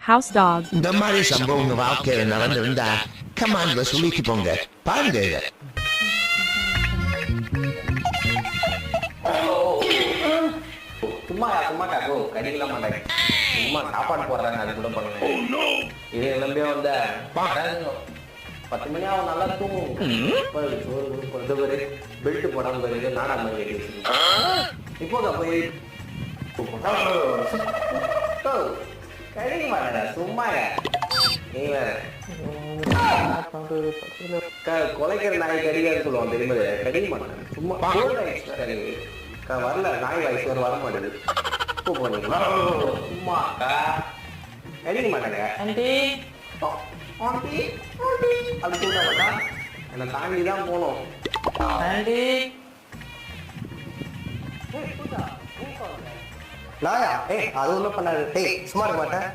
House dog. இந்த மாதிரி சம்பவம் உங்க வாழ்க்கையில நடந்திருந்தா கமாண்ட்ல சொல்லிட்டு போங்க. பாருங்க இத. சும்மா காக்கோ கடிக்கலாம் மாட்டாங்க. சும்மா சாப்பாடு போடுறாங்க அது கூட பண்ணுவேன். இது நம்பியே வந்த 10 மணி ஆகும் நல்லா தூங்கும். பெல்ட் போடாம போயிருக்கு நாடாம இப்போதா போய் கடிக்க மாட்டேடா சும்மா நீ வேற கொலைக்கிற நாய் கடிக்காது சொல்லுவான் தெரியுமா? கடிக்க மாட்டேன் சும்மா வரல நாய் வயசு வர மாட்டேது பூ போனீங்களா சும்மா கடிக்க மாட்டேங்க அப்படி சொல்ல என்னை தாண்டி தான் போகணும். நாயா அது ஒன்றும் பண்ணாது. சும்மா இருக்க மாட்டேன்.